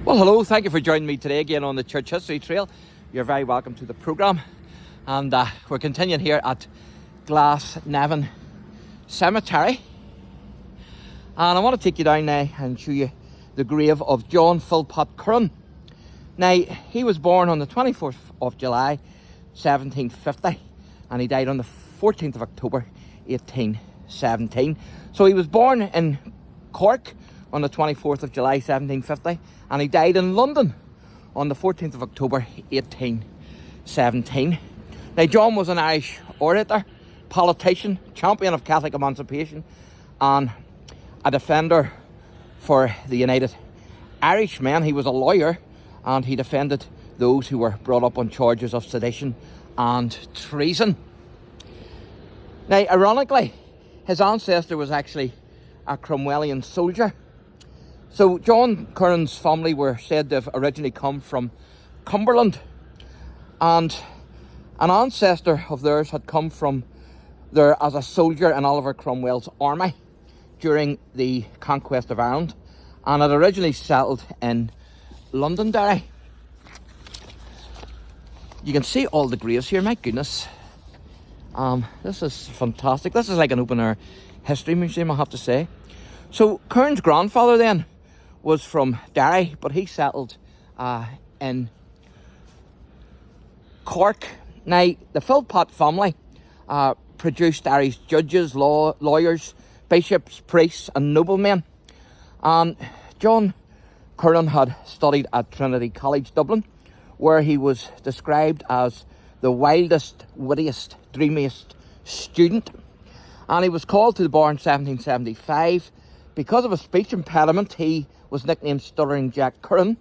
Well, hello, thank you for joining me today again on the Church History Trail. You're very welcome to the programme. And we're continuing here at Glasnevin Cemetery. And I want to take you down now and show you the grave of John PHILPOT CURRAN. Now, he was born on the 24th of July, 1750, and he died on the 14th of October, 1817. So he was born in Cork on the 24th of July, 1750, and he died in London on the 14th of October, 1817. Now, John was an Irish orator, politician, champion of Catholic emancipation, and a defender for the United Irishmen. He was a lawyer, and he defended those who were brought up on charges of sedition and treason. Now, ironically, his ancestor was actually a Cromwellian soldier. So John Curran's family were said to have originally come from Cumberland, and an ancestor of theirs had come from there as a soldier in Oliver Cromwell's army during the conquest of Ireland, and had originally settled in Londonderry. You can see all the graves here, my goodness. This is fantastic. This is like an open-air history museum, I have to say. So Curran's grandfather then was from Derry, but he settled in Cork. Now, the PHILPOT family produced Irish judges, lawyers, bishops, priests and noblemen. John Curran had studied at Trinity College, Dublin, where he was described as the wildest, wittiest, dreamiest student. And he was called to the bar in 1775. Because of a speech impediment, he was nicknamed Stuttering Jack Curran,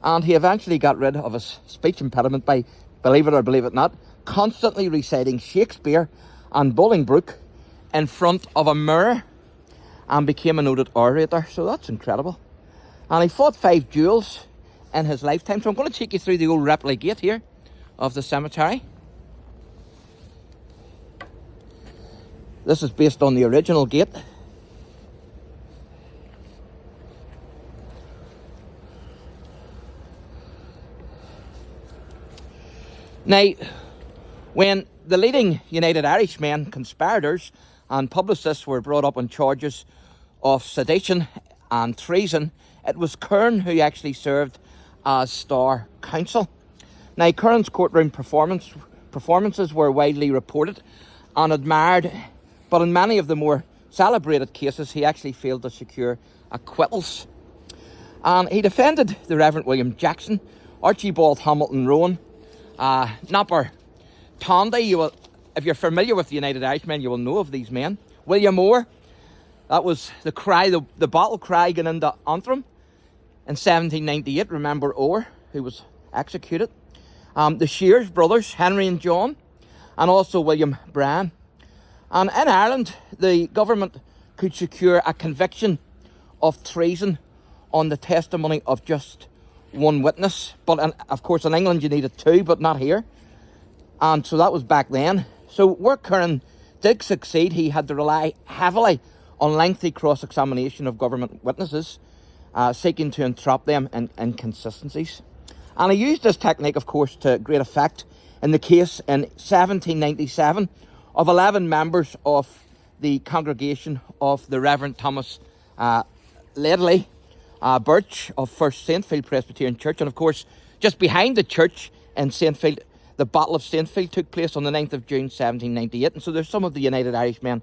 and he eventually got rid of his speech impediment by, believe it or believe it not, constantly reciting Shakespeare and Bolingbroke in front of a mirror, and became a noted orator. So that's incredible. And he fought 5 duels in his lifetime. So I'm going to take you through the old replica gate here of the cemetery. This is based on the original gate. Now, when the leading United Irishmen conspirators and publicists were brought up on charges of sedition and treason, it was Curran who actually served as star counsel. Now, Curran's courtroom performances were widely reported and admired, but in many of the more celebrated cases, he actually failed to secure acquittals. And he defended the Reverend William Jackson, Archibald Hamilton Rowan, Napper Tandy. If you're familiar with the United Irishmen, you will know of these men. William Orr, that was the cry, the battle cry going into Antrim in 1798. Remember Orr, who was executed. The Shears brothers, Henry and John, and also William Bryan. And in Ireland, the government could secure a conviction of treason on the testimony of just one witness. But of course in England you needed 2, but not here. And so that was back then. So where Curran did succeed, he had to rely heavily on lengthy cross-examination of government witnesses, seeking to entrap them in inconsistencies. And he used this technique, of course, to great effect in the case in 1797 of 11 members of the congregation of the Reverend Thomas Ledley Birch of First Saintfield Presbyterian Church. And of course, just behind the church in Saintfield, the Battle of Saintfield took place on the 9th of June 1798. And so there's some of the United Irishmen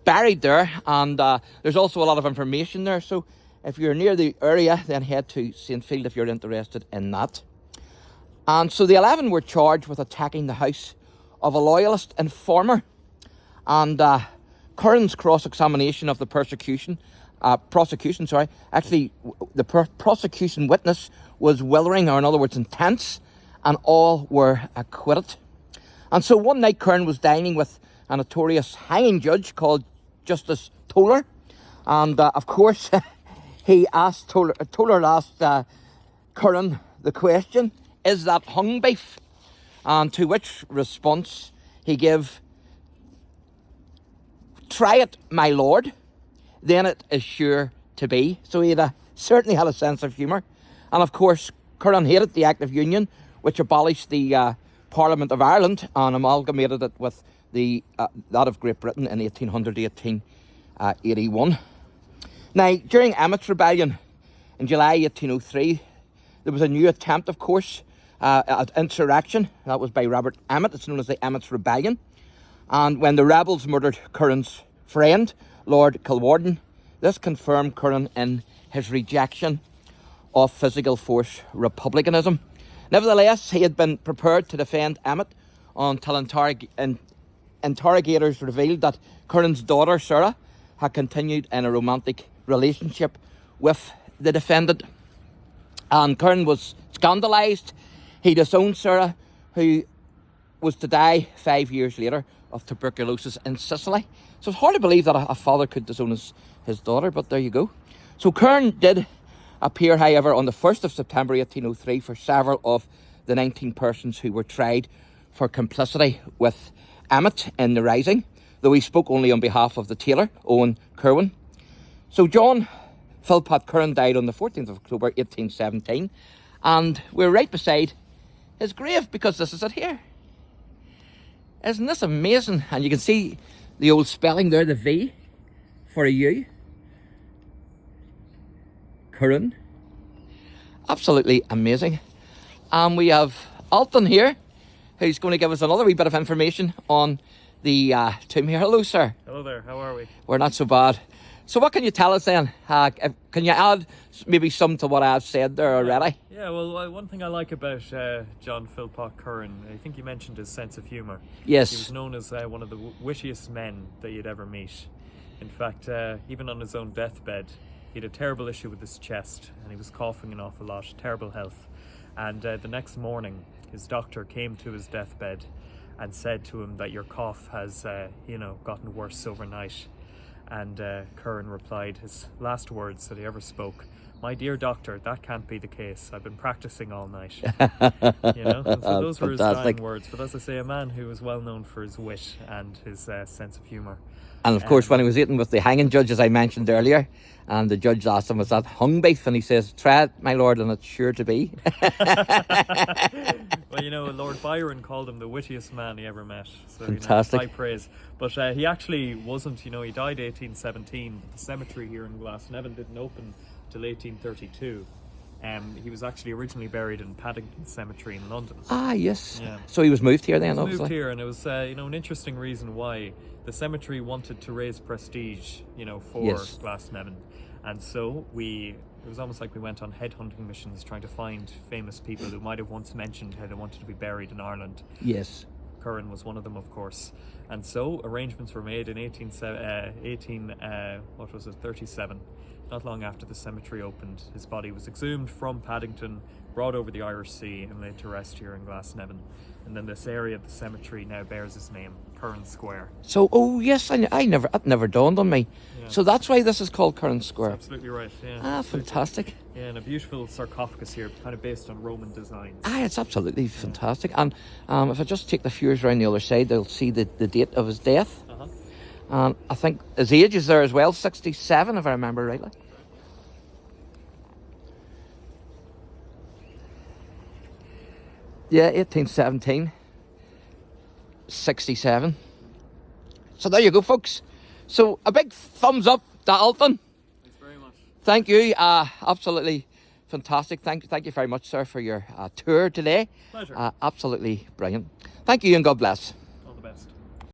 buried there, and there's also a lot of information there. So if you're near the area, then head to Saintfield if you're interested in that. And so the 11 were charged with attacking the house of a loyalist informer. And Curran's cross-examination of the prosecution, actually the prosecution witness was withering, or in other words intense, and all were acquitted. And so one night Curran was dining with a notorious hanging judge called Justice Toller, and of course he asked Toller asked Curran the question, "Is that hung beef?" And to which response he gave, "Try it, my lord, then it is sure to be." So he certainly had a sense of humour. And of course, Curran hated the Act of Union, which abolished the Parliament of Ireland and amalgamated it with that of Great Britain in 1800 to 1881. Now, during Emmet's Rebellion in July 1803, there was a new attempt, of course, at insurrection. That was by Robert Emmet. It's known as the Emmet's Rebellion. And when the rebels murdered Curran's friend, Lord Kilwarden, this confirmed Curran in his rejection of physical force republicanism. Nevertheless, he had been prepared to defend Emmet until interrogators revealed that Curran's daughter, Sarah, had continued in a romantic relationship with the defendant. And Curran was scandalised. He disowned Sarah, who was to die 5 years later of tuberculosis in Sicily. So it's hard to believe that a father could disown his daughter, but there you go. So Curran did appear, however, on the 1st of September 1803 for several of the 19 persons who were tried for complicity with Emmet in the rising, though he spoke only on behalf of the tailor, Owen Curran. So John Philpot Curran died on the 14th of October 1817, and we're right beside his grave because this is it here. Isn't this amazing? And you can see the old spelling there, the V for a U. Curran. Absolutely amazing. And we have Alton here, who's going to give us another wee bit of information on the tomb here. Hello, sir. Hello there, how are we? We're not so bad. So what can you tell us then? Can you add maybe some to what I've said there already? Yeah, well, one thing I like about John Philpot Curran, I think you mentioned his sense of humour. Yes. He was known as one of the wittiest men that you'd ever meet. In fact, even on his own deathbed, he had a terrible issue with his chest and he was coughing an awful lot, terrible health. And the next morning, his doctor came to his deathbed and said to him that your cough has, gotten worse overnight. And Curran replied, his last words that he ever spoke, "My dear doctor, that can't be the case. I've been practicing all night." So those were his dying words. But as I say, a man who was well known for his wit and his sense of humour. And of course, when he was eating with the hanging judge, as I mentioned earlier, and the judge asked him, "Was that hung beef?" And he says, "Try it, my lord, and it's sure to be." Well, Lord Byron called him the wittiest man he ever met. So, fantastic. High praise. But he actually wasn't, he died 1817. The cemetery here in Glasnevin didn't open till 1832. He was actually originally buried in Paddington Cemetery in London. Ah, yes. Yeah. So he was moved here then, he was obviously? moved here, and it was, an interesting reason why. The cemetery wanted to raise prestige, for yes. Glasnevin. And so it was almost like we went on headhunting missions trying to find famous people who might have once mentioned how they wanted to be buried in Ireland. Yes. Curran was one of them, of course. And so arrangements were made in 37. Not long after the cemetery opened, his body was exhumed from Paddington, brought over the Irish Sea and laid to rest here in Glasnevin. And then this area of the cemetery now bears his name, Curran Square. So, oh yes, that never dawned on me. Yeah. So that's why this is called Curran Square. That's absolutely right, yeah. Ah, fantastic. Yeah, and a beautiful sarcophagus here, kind of based on Roman designs. Ah, it's absolutely fantastic. And if I just take the viewers around the other side, they'll see the date of his death. Uh-huh. And I think his age is there as well, 67 if I remember rightly. Yeah, 1817, 67. So there you go, folks. So a big thumbs up to Alton. Thanks very much. Thank you. Absolutely fantastic. Thank you very much, sir, for your tour today. Pleasure. Absolutely brilliant. Thank you and God bless.